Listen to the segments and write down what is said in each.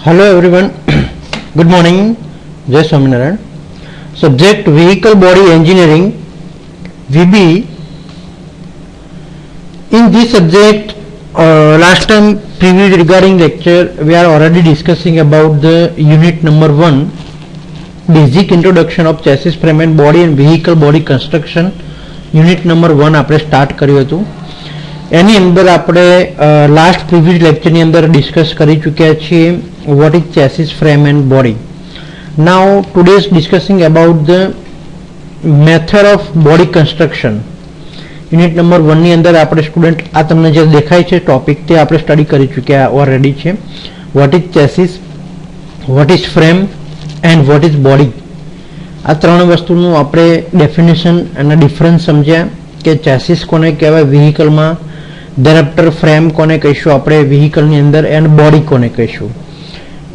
Hello everyone, good morning, Jai Swaminarayan. Subject Vehicle Body Engineering, VB. In this subject, last time preview regarding lecture, we are already discussing about the unit number 1, basic introduction of chassis frame and body and vehicle body construction. Unit number 1 આપણે start કર્યું હતું. એની અંદર આપણે last previous લેક્ચરની અંદર discuss કરી ચૂક્યા છીએ what is chassis frame and body. Now today is discussing about the method of body construction. Unit number 1 ની અંદર આપણે સ્ટુડન્ટ આ તમને જે દેખાય છે ટોપિક તે આપણે સ્ટડી કરી ચૂક્યા ઓલરેડી છે. what is chassis, what is frame and what is body. આ ત્રણ વસ્તુનું આપણે ડેફિનેશન અને ડિફરન્સ સમજ્યા કે ચેસિસ કોને કહેવાય વ્હીકલમાં, thereafter frame કોને કહીશું આપણે વ્હીકલની અંદર એન્ડ બોડી કોને કહીશું.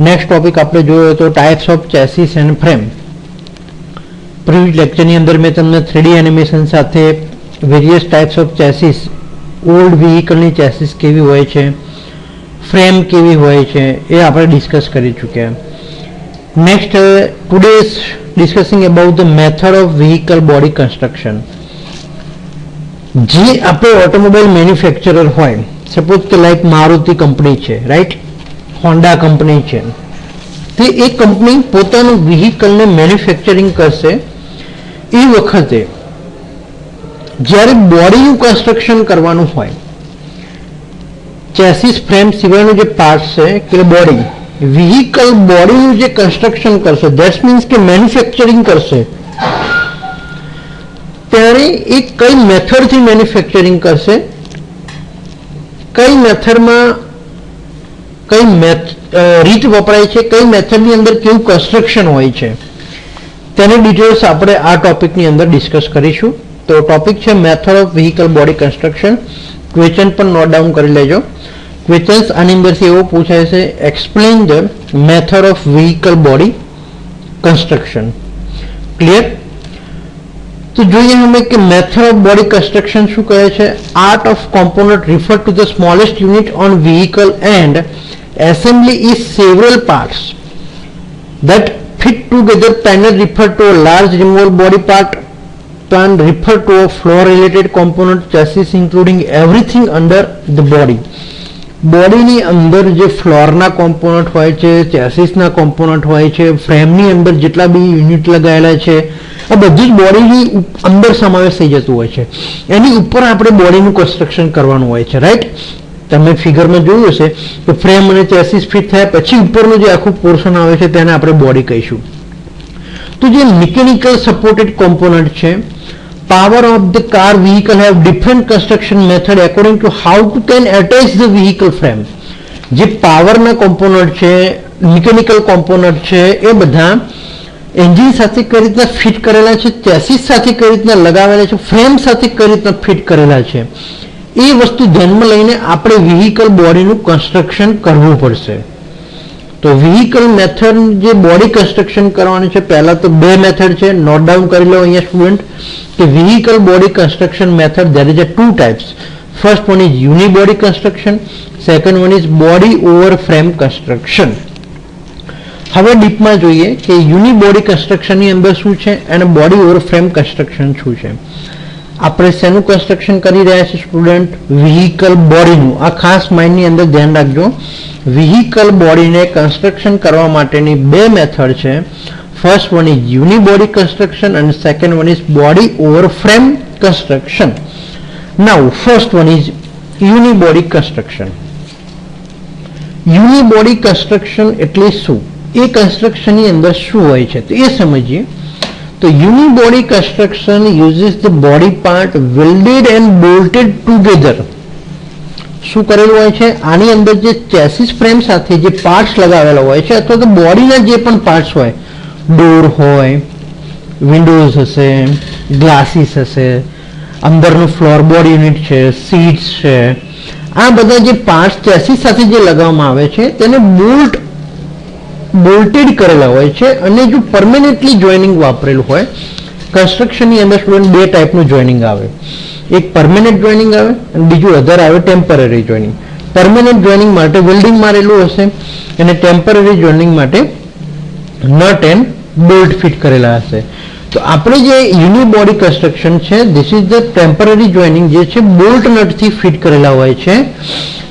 નેક્સ્ટ ટોપિક આપણે જોયો તો types of chassis and frame. Previous લેક્ચરની અંદર મેં તમને 3D એનિમેશન સાથે various types of chassis, old વ્હીકલની ચેસિસ કેવી હોય છે, ફ્રેમ કેવી હોય છે એ આપણે ડિસ્કસ કરી ચૂક્યા. Next today is discussing about the method of vehicle body construction. જે આપણે ઓટોમોબાઈલ મેન્યુફેક્ચરર હોય, સપોઝ કે લાઈક મારુતિ કંપની છે, રાઈટ, હોન્ડા કંપની છે, તે એ કંપની પોતાનું વ્હીકલને મેન્યુફેક્ચરિંગ કરશે એ વખતે જ્યારે બોડીનું કન્સ્ટ્રક્શન કરવાનું હોય, ચેસિસ ફ્રેમ સિવાયનું જે પાર્ટ છે કે બોડી, વ્હીકલ બોડીનું જે કન્સ્ટ્રક્શન કરશે, ધેટ મીન્સ કે મેન્યુફેક્ચરિંગ કરશે, ત્યારે એ કઈ મેથડથી મેન્યુફેક્ચરિંગ કરશે, કઈ મેથડમાં કઈ રીત વપરાય છે, કઈ મેથડની અંદર કેવું કન્સ્ટ્રક્શન હોય છે, તેની ડિટેલ્સ આપણે આ ટોપિકની અંદર ડિસ્કસ કરીશું. તો ટોપિક છે method of vehicle body construction. Question પણ નોટ ડાઉન કરી લેજો. ક્વેશ્ચન્સ આની અંદરથી એવો પૂછાય છે, explain the method of vehicle body construction. Clear? તો જોઈએ અમે કે મેથડ ઓફ બોડી કન્સ્ટ્રક્શન શું કહે છે. Art of component refer to the smallest unit on vehicle and assembly is several parts that fit together. Panel refer to a large removable body part. Plan refer to a floor related component. Chassis including everything under the body. બોડીની અંદર જે ફ્લોરના component હોય છે, ચેસિસના component હોય છે, ફ્રેમની અંદર જેટલા બી unit લગાવેલા છે, આ બધું જ બોડીની અંદર સમાવેશ થઈ જતું હોય છે. એની ઉપર આપણે બોડીનું કન્સ્ટ્રક્શન કરવાનું હોય છે, રાઈટ. તમે ફિગરમાં જોયું હશે કે ફ્રેમ અને ચેસિસ ફિટ થયા પછી ઉપરનું જે આખું પોર્શન આવે છે તેને આપણે બોડી કહીશું. તો જે મિકેનિકલ સપોર્ટેડ કોમ્પોનન્ટ છે, power of the car vehicle have different construction method according to how to can attach the vehicle frame. જે પાવરના કોમ્પોનન્ટ છે, મિકેનિકલ કોમ્પોનન્ટ છે, એ બધા એન્જિન સાથે કઈ રીતના ફિટ કરેલા છે, ચેસિસ સાથે કઈ રીતના લગાવેલા છે, ફ્રેમ સાથે કઈ રીતના ફિટ કરેલા છે, એ વસ્તુ ધ્યાનમાં લઈને આપણે વ્હીકલ બોડીનું કન્સ્ટ્રક્શન કરવું પડશે. તો વ્હીકલ મેથડ જે બોડી કન્સ્ટ્રક્શન કરવાની છે, પહેલા તો બે મેથડ છે, નોટ ડાઉન કરી લો અહીંયા સ્ટુડન્ટ કે vehicle body construction method there is a two types. First one is unibody construction, second one is body over frame construction. હવે ડીપમાં જોઈએ કે યુનિબોડી કન્સ્ટ્રક્શનની અંદર શું છે અને બોડી ઓવર ફ્રેમ કન્સ્ટ્રક્શન શું છે. આપણે શેનું કન્સ્ટ્રક્શન કરી રહ્યા છીએ સ્ટુડન્ટ? વ્હીકલ બોડીનું. આ ખાસ માઇન્ડની અંદર ધ્યાન રાખજો. વ્હીકલ બોડીને કન્સ્ટ્રક્શન કરવા માટેની બે મેથડ છે. First one is unibody construction અને second one is body over frame construction. Now first one is unibody construction. Unibody construction એટલે શું? એ કન્સ્ટ્રક્શનની અંદર શું હોય છે તો એ સમજીએ. તો unibody construction uses the body part welded and bolted together. શું કરેલું હોય છે? આની અંદર જે ચેસિસ ફ્રેમ સાથે જે પાર્ટ્સ લગાવેલા હોય છે અથવા તો બોડીના જે પણ પાર્ટ્સ હોય, ડોર હોય, વિન્ડોઝ હશે, ગ્લાસીસ હશે, અંદરનું ફ્લોર બોર્ડ યુનિટ છે, સીટ્સ છે, આ બધા જે પાર્ટ્સ ચેસિસ સાથે જે લગાવવામાં આવે છે તેને બોલ્ટેડ કરેલા હોય છે. અને જો પરમેનન્ટલી જોઈનિંગ વાપરેલું હોય, કન્સ્ટ્રક્શનની અંદર સ્ટુડન્ટ બે ટાઈપનું જોઈનિંગ આવે. એક પરમેનન્ટ જોઈનિંગ આવે અને બીજું અધર આવે ટેમ્પરરી જોઈનિંગ. પરમેનન્ટ જોઈનિંગ માટે વેલ્ડિંગ મારેલું હશે અને ટેમ્પરરી જોઈનિંગ માટે નટ એન્ડ બોલ્ટ ફિટ કરેલા હશે. તો આપણે જે યુનિબોડી કન્સ્ટ્રક્શન છે, this is the temporary joining જે છે બોલ્ટ નટથી ફિટ કરેલા હોય છે,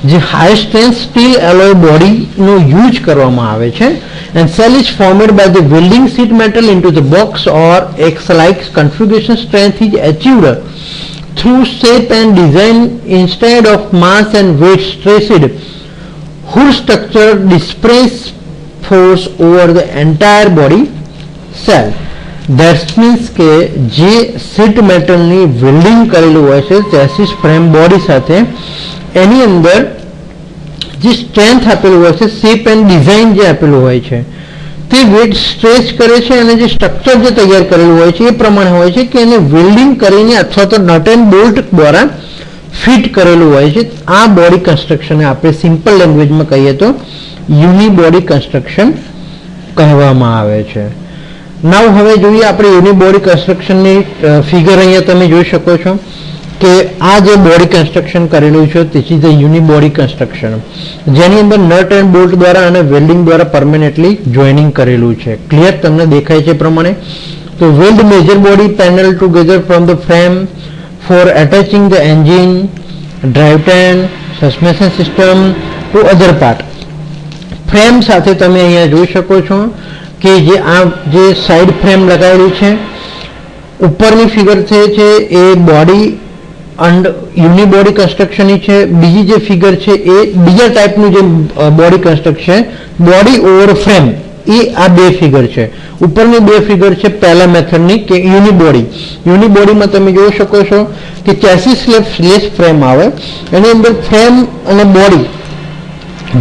જે હાઈ સ્ટ્રેન્થ સ્ટીલ એલોય બોડીનો યુઝ કરવામાં આવે છે. And shell is formed by the welding sheet metal into the box or X-like configuration. Strength is achieved through shape and design instead of mass and weight stressed whose structure displays force over the entire body cell. That means કે જે sheet મેટલની welding કરેલું હોય છે chassis frame body સાથે, એની અંદર જે strength આપેલું હોય છે, શેપ એન્ડ ડિઝાઇન જે આપેલું હોય છે, તે વેટ સ્ટ્રેચ કરે છે અને જે સ્ટ્રક્ચર જે તૈયાર કરેલું હોય છે એ પ્રમાણે હોય છે કે એને વેલ્ડિંગ કરીને અથવા તો નટ એન્ડ બોલ્ટ દ્વારા ફિટ કરેલું હોય છે. આ બોડી કન્સ્ટ્રક્શનને આપણે સિમ્પલ લેંગ્વેજમાં કહીએ તો યુનિબોડી કન્સ્ટ્રક્શન કહેવામાં આવે છે. નાવ હવે જોઈએ આપણે યુનિબોડી કન્સ્ટ્રક્શનની ફિગર. અહીંયા તમે જોઈ શકો છો કે આ જે બોડી કન્સ્ટ્રક્શન કરેલું છે તે ઇઝ ધ યુનિબોડી કન્સ્ટ્રક્શન, જેની અંદર નટ એન્ડ બોલ્ટ દ્વારા અને વેલ્ડિંગ દ્વારા પરમેનન્ટલી જોઈનિંગ કરેલું છે. ક્લિયર તમને દેખાય છે પ્રમાણે. તો weld major body panel together from the frame for attaching the engine, drive train, suspension system to other part. Frame સાથે તમે અહીંયા જોઈ શકો છો કે જે સાઈડ ફ્રેમ લગાવેલી છે, ઉપરની ફિગર છે એ બોડી અંડ યુનિબોડી કન્સ્ટ્રક્શનની છે. બીજી જે ફિગર છે એ બીજા ટાઈપનું જે body construction body over frame, એ આ બે ફિગર છે. ઉપરની બે ફિગર છે પહેલા મેથડની કે યુનિબોડી. યુનિબોડીમાં તમે જોઈ શકો છો કે ચેસિસ લેસ ફ્રેમ આવે, એની અંદર ફ્રેમ અને બોડી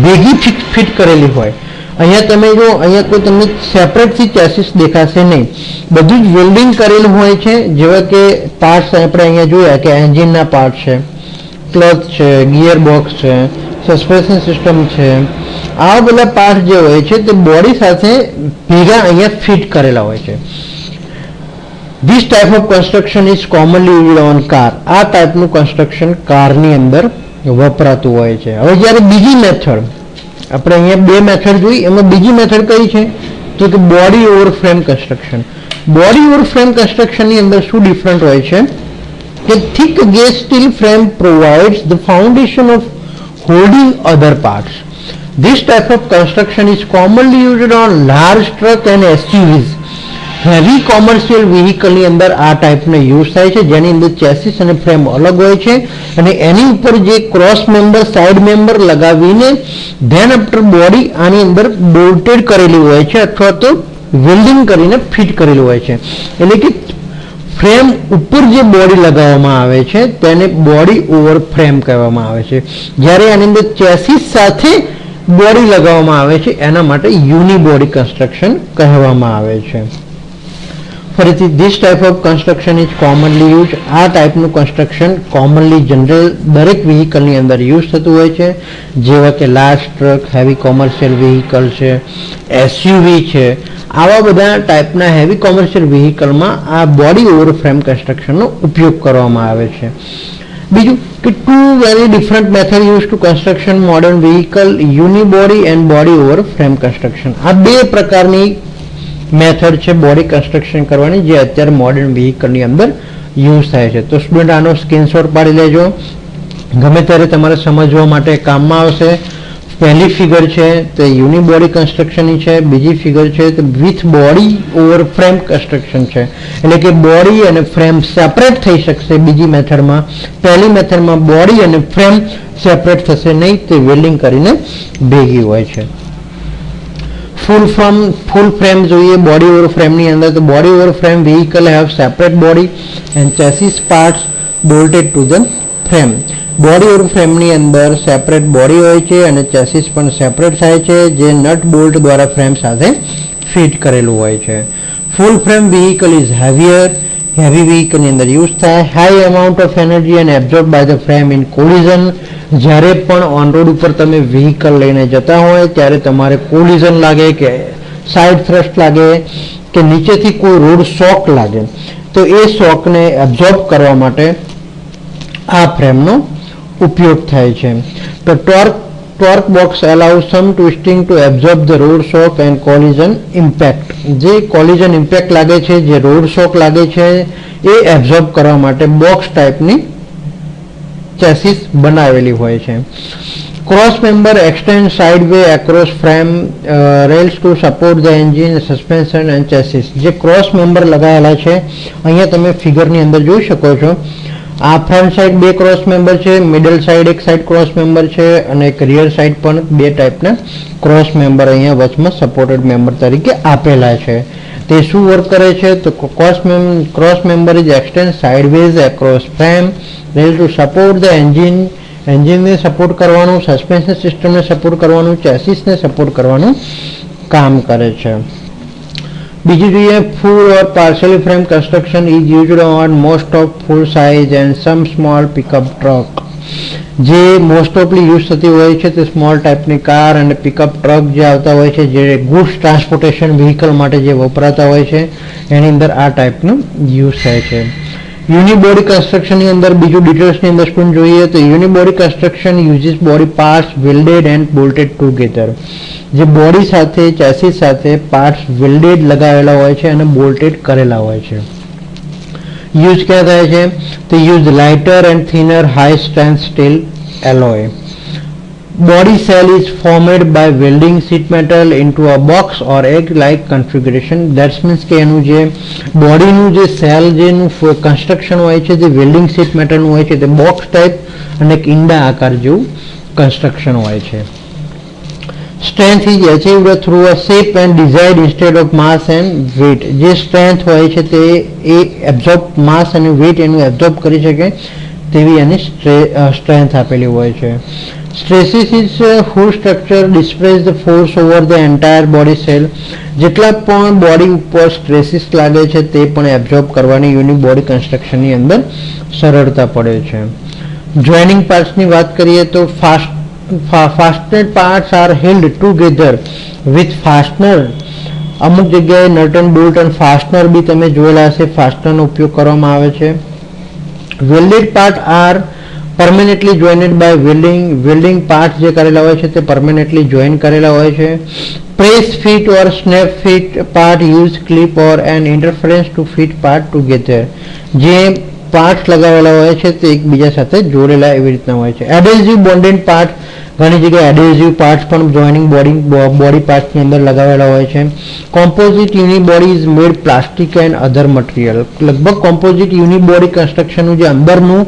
ભેગી ફિટ કરેલી હોય. અહીંયા તમે જો અહીંયા કોઈ તમને સેપરેટથી ચેસિસ દેખાશે નહીં, બધું જ વેલ્ડિંગ કરેલું હોય છે. જેવા કે પાર્ટ્સ આપણે અહીંયા જોયા કે એન્જિનના પાર્ટ છે, ક્લચ છે, ગિયર બોક્સ છે, સસ્પેન્શન સિસ્ટમ છે, આવા બધા પાર્ટ જે હોય છે તે બોડી સાથે ભેગા અહીંયા ફિટ કરેલા હોય છે. This type of construction is commonly used on car. આ ટાઈપનું કન્સ્ટ્રક્શન કારની અંદર વપરાતું હોય છે. હવે જ્યારે બીજી મેથડ આપણે અહીંયા બે મેથડ જોઈ, એમાં બીજી મેથડ કઈ છે તો કે body over frame construction. Body over frame કન્સ્ટ્રક્શનની અંદર શું ડિફરન્ટ હોય છે કે thick gauge steel frame provides the foundation of holding other parts. This type of construction is commonly used on large truck and SUVs. Heavy commercial વ્હીકલની અંદર આ ટાઈપનો use થાય છે, જેની અંદર ચેસિસ અને ફ્રેમ અલગ હોય છે અને એની ઉપર જે ક્રોસ મેમ્બર, સાઇડ મેમ્બર લગાવીને ધેન આફ્ટર બોડી આની અંદર બોલ્ટેડ કરેલી હોય છે અથવા તો વેલ્ડિંગ કરીને ફિટ કરેલું હોય છે. એટલે કે ફ્રેમ ઉપર જે બોડી લગાવવામાં આવે છે તેને બોડી ઓવર ફ્રેમ કહેવામાં આવે છે. જ્યારે આની અંદર ચેસિસ સાથે બોડી લગાવવામાં આવે છે એના માટે યુનિબોડી કન્સ્ટ્રક્શન કહેવામાં આવે છે. ફરીથી this type of construction is commonly use. આ ટાઈપનું કન્સ્ટ્રક્શન કોમનલી જનરલ દરેક વ્હીકલની અંદર યુઝ થતું હોય છે, જેવા કે large truck, heavy commercial vehicle છે, એસયુવી છે. આવા બધા ટાઈપના હેવી કોમર્શિયલ વ્હીકલમાં આ બોડી ઓવર ફ્રેમ કન્સ્ટ્રક્શનનો ઉપયોગ કરવામાં આવે છે. બીજું કે to very different method use to construction modern vehicle, unibody and body over frame construction. આ બે પ્રકારની મેથડ છે બોડી કન્સ્ટ્રક્શન કરવાની જે અત્યારે મોડર્ન વ્હીકલની અંદર યુઝ થાય છે. તો સ્ટુડન્ટ આનો સ્ક્રીનશોટ પાડી લેજો, ગમે ત્યારે તમારે સમજવા માટે કામમાં આવશે. પહેલી ફિગર છે તે યુનિબોડી કન્સ્ટ્રક્શનની છે, બીજી ફિગર છે તે with body over frame construction છે. એટલે કે બોડી અને ફ્રેમ સેપરેટ થઈ શકશે બીજી મેથડમાં. પહેલી મેથડમાં બોડી અને ફ્રેમ સેપરેટ થશે નહીં, તે વેલ્ડિંગ કરીને ભેગી હોય છે. ફૂલ ફ્રેમ જોઈએ બોડી ઓવર ફ્રેમની અંદર. તો body over frame vehicle have separate body and chassis parts bolted to the frame. Body over ફ્રેમની અંદર સેપરેટ બોડી હોય છે અને ચેસિસ પણ સેપરેટ થાય છે, જે નટ બોલ્ટ દ્વારા ફ્રેમ સાથે ફિટ કરેલું હોય છે. Full frame vehicle is heavier. Heavy વ્હીકલની અંદર યુઝ થાય. High amount of energy and absorb by the frame in collision. જ્યારે પણ ઓન રોડ ઉપર તમે વ્હીકલ લઈને જતા હોય ત્યારે તમારે કોલિઝન લાગે કે સાઇડ થ્રસ્ટ લાગે કે નીચેથી કોઈ રોડ શોક લાગે, તો એ શોકને એબ્ઝોર્બ કરવા માટે આ ફ્રેમનો ઉપયોગ થાય છે. તો torque box allows some twisting to absorb the road shock and collision impact. જે collision impact લાગે છે, જે road shock લાગે છે, એ absorb કરવા માટે box ટાઈપની chassis બનાવેલી હોય છે. Cross member extends sideway across frame rails to support the engine, suspension and chassis. જે cross member લગાવેલા છે, અહીંયા તમે ફિગરની અંદર જોઈ શકો છો. આ ફ્રન્ટ સાઈડ બે ક્રોસ મેમ્બર છે, મિડલ સાઈડ એક સાઈડ ક્રોસ મેમ્બર છે અને એક રિયર સાઈડ પણ બે ટાઈપના ક્રોસ મેમ્બર અહીંયા વચમાં સપોર્ટેડ મેમ્બર તરીકે આપેલા છે. તે શું વર્ક કરે છે? તો cross member is extend sideways across frame rail to support the એન્જિનને સપોર્ટ કરવાનું, સસ્પેન્શન સિસ્ટમને સપોર્ટ કરવાનું, ચેસિસને સપોર્ટ કરવાનું કામ કરે છે. બીજું જોઈએ, full or partially frame construction is used on most of full size and some small pickup truck. જે મોસ્ટ ઓફલી યુઝ થતી હોય છે તે સ્મોલ ટાઈપની કાર અને પિકઅપ ટ્રક જે આવતા હોય છે, જે ગુડ્સ ટ્રાન્સપોર્ટેશન વ્હીકલ માટે જે વપરાતા હોય છે, એની અંદર આ ટાઈપનું યુઝ થાય છે. યુનિબોડી કન્સ્ટ્રક્શનની અંદર બીજું ડિટેલ્સની અંદર શું જોઈએ તો unibody construction uses body parts welded and bolted together. જે બોડી સાથે ચેસિસ સાથે પાર્ટ્સ વેલ્ડેડ લગાવેલા હોય છે અને બોલ્ટેડ કરેલા હોય છે. યુઝ ક્યાં થાય છે તો use lighter and thinner high strength steel alloy. Body cell is formed by welding sheet metal into a box or egg-like configuration. That means કે એનું જે બોડીનું જે સેલ જેનું કન્સ્ટ્રક્શન હોય છે, જે વેલ્ડિંગ શીટ મેટલનું હોય છે, તે બોક્સ ટાઈપ અને એક ઈંડા આકાર જેવું કન્સ્ટ્રક્શન હોય છે. Strength is achieved through a shape and design instead of mass and weight. જે સ્ટ્રેન્થ હોય છે તે એ એબ્ઝોર્બ માસ અને વેઇટ એનું એબ્ઝોર્બ કરી શકે તેવી એની સ્ટ્રેન્થ આપેલી હોય છે. Stresses is whose structure displays the force over the entire body cell. જેટલા પણ બોડી ઉપર સ્ટ્રેસીસ લાગે છે તે પણ એબ્ઝોર્બ કરવાની યુનિક બોડી કન્સ્ટ્રક્શનની અંદર સરળતા પડે છે. જોઇનિંગ પાર્ટ્સની વાત કરીએ તો fastened parts are held together with fastener. અમુક જગ્યાએ નટ એન્ડ બોલ્ટ અને ફાસ્ટનર બી તમે જોયેલા હશે, ફાસ્ટનરનો ઉપયોગ કરવામાં આવે છે. Welded part are permanently joined by welding parts જે કરેલા હોય છે તે permanently join કરેલા હોય છે. Press fit or snap fit part use clip or an interference to fit part together. જે પાર્ટ્સ લગાવેલા હોય છે તે એકબીજા સાથે જોડેલા એવી રીતના હોય છે. એડહેસિવ બોન્ડેડ પાર્ટ, ઘણી જગ્યાએ એડહેસિવ પાર્ટ્સ પણ જોઇનિંગ બોડી પાર્ટ્સની અંદર લગાવેલા હોય છે. Composite unibody is made plastic and other material. લગભગ કોમ્પોઝિટ યુનિબોડી કન્સ્ટ્રક્શનનું જે અંદરનું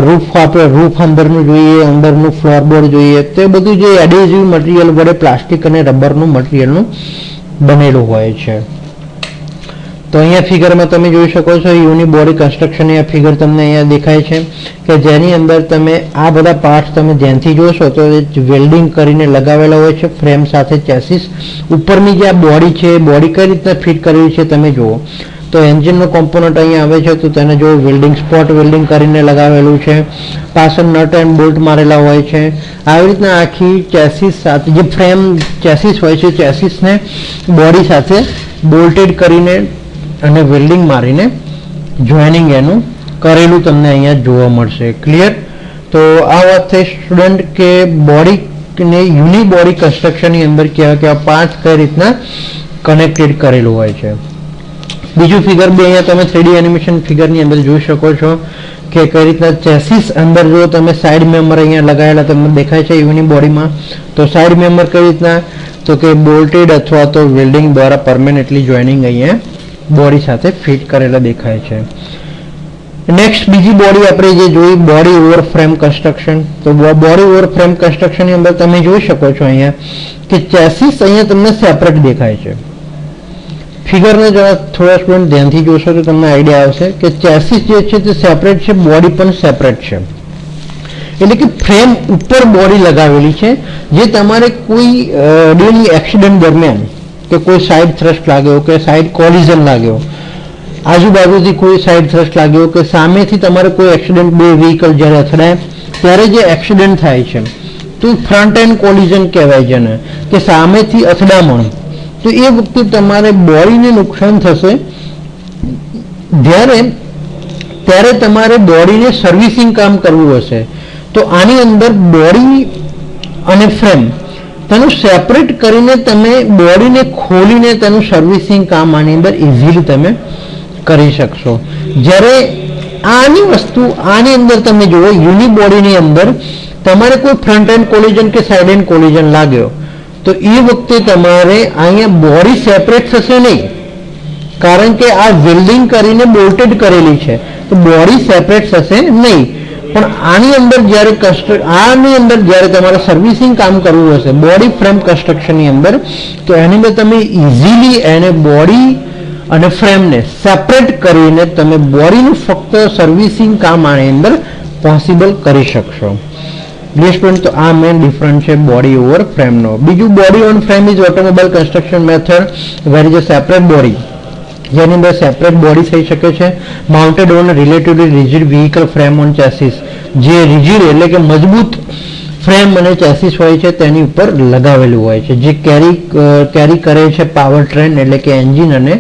રૂફ, આપણે રૂફ અંદરનું જોઈએ, અંદરનું ફ્લોરબોર્ડ જોઈએ, તે બધું જે એડહેસિવ મટીરિયલ વડે પ્લાસ્ટિક અને રબરનું મટીરિયલનું બનેલું હોય છે. તો અહીંયા ફિગરમાં તમે જોઈ શકો છો યુનિબોડી કન્સ્ટ્રક્શનની આ ફિગર તમને અહીંયા દેખાય છે કે જેની અંદર તમે આ બધા પાર્ટ્સ તમે ધ્યાનથી જોશો તો વેલ્ડિંગ કરીને લગાવેલા હોય છે ફ્રેમ સાથે ચેસિસ. ઉપરની જે આ બોડી છે, બોડી કઈ રીતના ફિટ કરેલી છે તમે જુઓ તો એન્જિનનો કોમ્પોનન્ટ અહીંયા આવે છે તો તેને જો વેલ્ડિંગ સ્પોટ વેલ્ડિંગ કરીને લગાવેલું છે. પાછળ નટ એન્ડ બોલ્ટ મારેલા હોય છે. આવી રીતના આખી ચેસિસ સાથે જે ફ્રેમ ચેસિસ હોય છે, ચેસિસને બોડી સાથે બોલ્ટેડ કરીને અને વેલ્ડિંગ મારીને જોઇનિંગ એનું કરેલું તમને અહીંયા જોવા મળશે. ક્લિયર? તો આ વાત થઈ સ્ટુડન્ટ કે બોડીને યુનિબોડી કન્સ્ટ્રક્શનની અંદર કેવા પાર્ટ કઈ રીતના કનેક્ટેડ કરેલું હોય છે. બીજું ફિગર બી અહીંયા તમે 3D એનિમેશન ફિગરની અંદર જોઈ શકો છો કે કઈ રીતના ચેસિસ અંદર જો તમે સાઈડ મેમ્બર અહીંયા લગાવેલા તમને દેખાય છે યુનિબોડીમાં. તો સાઈડ મેમ્બર કઈ રીતના તો કે બોલ્ટેડ અથવા તો વેલ્ડિંગ દ્વારા પરમેનન્ટલી જોઇનિંગ અહીંયા બોડી સાથે ફિટ કરેલા દેખાય છે. નેક્સ્ટ બીજી બોડી આપણે જે જોઈ બોડી ઓવર ફ્રેમ કન્સ્ટ્રક્શન. તો બોડી ઓવર ફ્રેમ કન્સ્ટ્રક્શનની અંદર તમે જોઈ શકો છો અહીંયા કે ચેસિસ અહીંયા તમને સેપરેટ દેખાય છે. ફિગરને જરા થોડા સ્ટુડન્ટ ધ્યાનથી જોશો તો તમને આઈડિયા આવશે કે ચેસિસ જે છે તે સેપરેટ છે, બોડી પણ સેપરેટ છે. એટલે કે ફ્રેમ ઉપર બોડી લગાવેલી છે જે તમારે કોઈ ડેલી એક્સિડન્ટ દરમિયાન કે કોઈ સાઈડ થ્રસ્ટ લાગ્યો કે સાઈડ કોલિઝન લાગ્યો, આજુબાજુથી કોઈ સાઈડ થ્રસ્ટ લાગ્યો કે સામેથી તમારે કોઈ એક્સિડન્ટ, બે વ્હીકલ જ્યારે અથડાય ત્યારે જે એક્સિડન્ટ થાય છે તો ફ્રન્ટ એન્ડ કોલિઝન કહેવાય છે ને, કે સામેથી અથડામણ. તો એ વખતે તમારે બોડીને નુકસાન થશે ત્યારે તમારે બોડીને સર્વિસિંગ કામ કરવું હશે. તો આની અંદર બોડી અને ફ્રેમ તેનું સેપરેટ કરીને તમે બોડીને ખોલીને તેનું સર્વિસિંગ કામ આની અંદર ઇઝીલી તમે કરી શકશો. જ્યારે આની વસ્તુ આની અંદર તમે જુઓ યુનિબોડીની અંદર તમારે કોઈ ફ્રન્ટ એન્ડ કોલિઝન કે સાઇડ એન્ડ કોલિઝન લાગ્યો તો એ વખતે તમારે અહીંયા બોડી સેપરેટ થશે નહીં, કારણ કે આ વેલ્ડિંગ કરીને બોલ્ટેડ કરેલી છે તો બોડી સેપરેટ થશે નહીં. પણ આની અંદર જ્યારે તમારે સર્વિસિંગ કામ કરવું હશે બોડી ફ્રેમ કન્સ્ટ્રક્શનની અંદર, તો એની અંદર તમે ઇઝીલી એને બોડી અને ફ્રેમને સેપરેટ કરીને તમે બોડીનું ફક્ત સર્વિસિંગ કામ આની અંદર પોસિબલ કરી શકશો. સ્ટુડન્ટ, તો આ મેઇન ડિફરન્સ છે બોડી ઓવર ફ્રેમનો. બીજું, body on frame is automobile construction method where is a separate body, જેની અંદર સેપરેટ બોડી થઈ શકે છે mounted on relatively rigid vehicle frame on chassis, જે રિજિડ એટલે કે મજબૂત ફ્રેમ અને ચેસિસ હોય છે તેની ઉપર લગાવેલું હોય છે, જે કેરી કરે છે પાવર ટ્રેન એટલે કે એન્જિન અને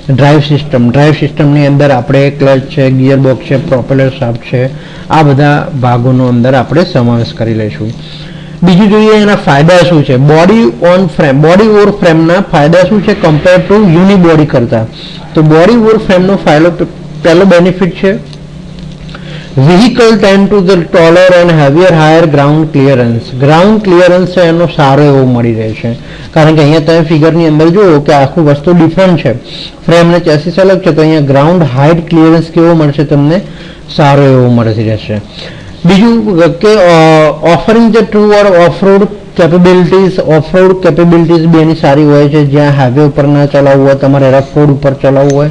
ડ્રાઈવ સિસ્ટમની અંદર આપણે ક્લચ છે, ગિયરબોક્સ છે, પ્રોપેલર શાફ્ટ છે, આ બધા ભાગોનો અંદર આપણે સમાવેશ કરી લઈશું. બીજું જોઈએ એના ફાયદા શું છે. બોડી ઓવર ફ્રેમના ફાયદા શું છે કમ્પેર ટુ યુનિબોડી કરતા. તો બોડી ઓવર ફ્રેમનો પહેલો બેનિફિટ છે vehicle tend to the taller and heavier higher ground clearance છે એનો સારો એવો મળી રહે છે, કારણ કે અહીંયા તમે ફિગરની અંદર જુઓ કે આખું વસ્તુ ડિફરન્ટ છે, ફ્રેમ અને ચેસિસ અલગ છે, તો અહીંયા ગ્રાઉન્ડ હાઇટ ક્લિયરન્સ કેવો મળશે તમને, સારો એવો મળી રહેશે. બીજું કે offering the true or offroad capabilities બી એની સારી હોય છે. જ્યાં હાઈવે ઉપર ના ચલાવવું હોય, તમારે રફ રોડ ઉપર ચલાવવું હોય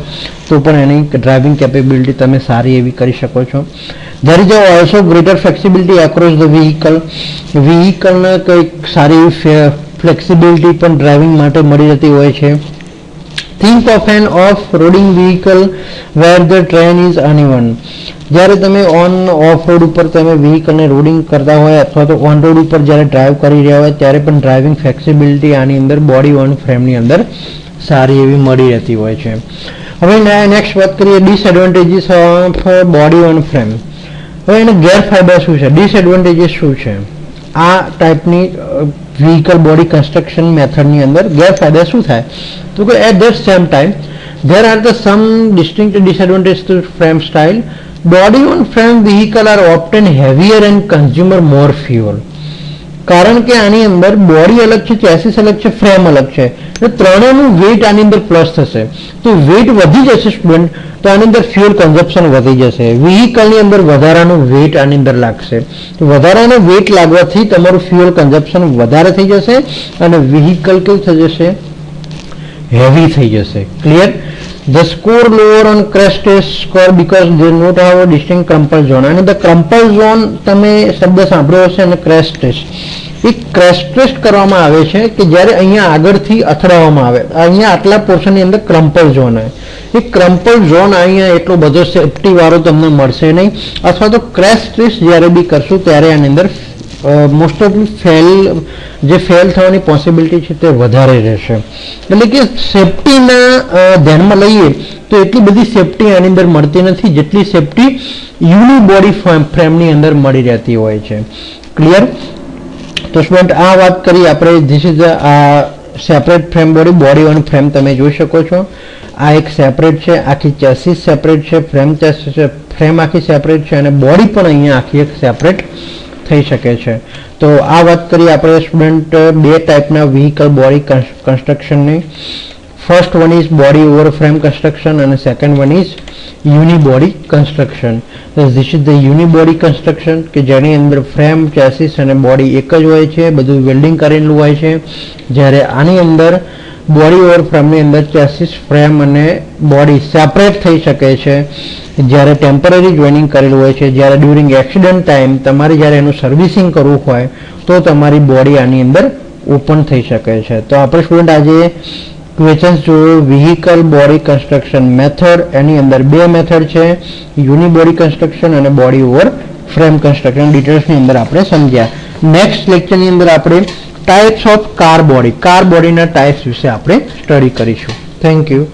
તો પણ એની ડ્રાઇવિંગ કેપેબિલિટી તમે સારી એવી કરી શકો છો. There is also greater flexibility across the વ્હીકલને કંઈક સારી ફ્લેક્સિબિલિટી પણ ડ્રાઇવિંગ માટે મળી રહેતી હોય છે. Think of an off-roading vehicle where the terrain is uneven. જ્યારે તમે ઓફ રોડ ઉપર તમે વ્હીકલને રોડિંગ કરતા હોય અથવા તો ઓન રોડ ઉપર જ્યારે ડ્રાઈવ કરી રહ્યા હોય ત્યારે પણ ડ્રાઇવિંગ ફ્લેક્સિબિલિટી આની અંદર બોડી ઓન ફ્રેમની અંદર સારી એવી મળી રહેતી હોય છે. હવે નેક્સ્ટ વાત કરીએ disadvantages of body on frame. હવે એના ગેરફાયદા શું છે, ડિસએડવાન્ટેજીસ શું છે આ ટાઈપની વ્હીકલ બોડી કન્સ્ટ્રક્શન મેથડની અંદર ગેરફાયદા શું થાય, તો કે at the same time there are some distinct disadvantages to frame style. Body on frame vehicle are often heavier and consume more fuel. કારણ કે આની અંદર બોડી અલગ છે, ચેસિસ અલગ છે, ફ્રેમ અલગ છે, એટલે ત્રણેયનું વેઇટ આની અંદર પ્લસ થશે, તો વેઇટ વધી જશે સ્ટુડન્ટ, તો આની અંદર ફ્યુઅલ કન્ઝપ્શન વધી જશે. વ્હીકલની અંદર વધારાનું વેઇટ આની અંદર લાગશે, તો વધારાનું વેઇટ લાગવાથી તમારું ફ્યુઅલ કન્ઝપ્શન વધારે થઈ જશે અને વ્હીકલ કેવું થઈ જશે, હેવી થઈ જશે. Clear? The score lower on crash test score because they not have a distinct crumple zone. અને the crumple zone તમે શબ્દ સાંભળ્યો હશે, અને crash test એ ક્રેશ ટેસ્ટ કરવામાં આવે છે કે જ્યારે અહીંયા આગળથી અથડાવવામાં આવે, અહીંયા આટલા પોર્શનની અંદર ક્રમ્પલ ઝોન આવે, એ ક્રમ્પલ ઝોન અહીંયા એટલો બધો સેફટી વાળો તમને મળશે નહીં, અથવા તો ક્રેશ ટેસ્ટ જ્યારે બી કરશું ત્યારે આની અંદર મોસ્ટ ઓફલી ફેલ થવાની પોસિબિલિટી છે તે વધારે રહેશે. એટલે કે સેફટીના ધ્યાનમાં લઈએ તો એટલી બધી સેફટી આની અંદર મળતી નથી જેટલી સેફટી યુનિબોડી ફ્રેમની અંદર મળી રહેતી હોય છે. ક્લિયર? તો સ્ટુડન્ટ આ વાત કરી આપણે, this is separate frame body on frame તમે જોઈ શકો છો. આ એક સેપરેટ છે, આખી ચેસિસ સેપરેટ છે, ફ્રેમ આખી સેપરેટ છે અને બોડી પણ અહીંયા આખી એક સેપરેટ થઈ શકે છે. તો આ વાત કરી આપણે સ્ટુડન્ટ બે ટાઈપના વ્હીકલ બોડી કન્સ્ટ્રક્શનની. First one is body over frame construction અને second one is unibody construction. This is the unibody construction કે જેની અંદર ફ્રેમ, ચેસિસ અને બોડી એક જ હોય છે, બધું વેલ્ડિંગ કરેલું હોય છે. જ્યારે આની અંદર બોડી ઓવર ફ્રેમની અંદર ચેસિસ, ફ્રેમ અને બોડી સેપરેટ થઈ શકે છે જ્યારે ટેમ્પરરી જોઈનિંગ કરેલું હોય છે. જ્યારે ડ્યુરિંગ એક્સિડન્ટ ટાઈમ તમારે જ્યારે એનું સર્વિસિંગ કરવું હોય તો તમારી બોડી આની અંદર ઓપન થઈ શકે છે. તો આપણે સ્ટુડન્ટ આજે ક્વેશ્ચન્સ જોયો વ્હીકલ બોડી કન્સ્ટ્રક્શન મેથડ. એની અંદર બે મેથડ છે, યુનિબોડી કન્સ્ટ્રક્શન અને બોડી ઓવર ફ્રેમ કન્સ્ટ્રક્શન. ડિટેલ્સની અંદર આપણે સમજ્યા. નેક્સ્ટ લેક્ચરની અંદર આપણે ટાઈપ્સ ઓફ કાર બોડીના ટાઈપ્સ વિશે આપણે સ્ટડી કરીશું. Thank you.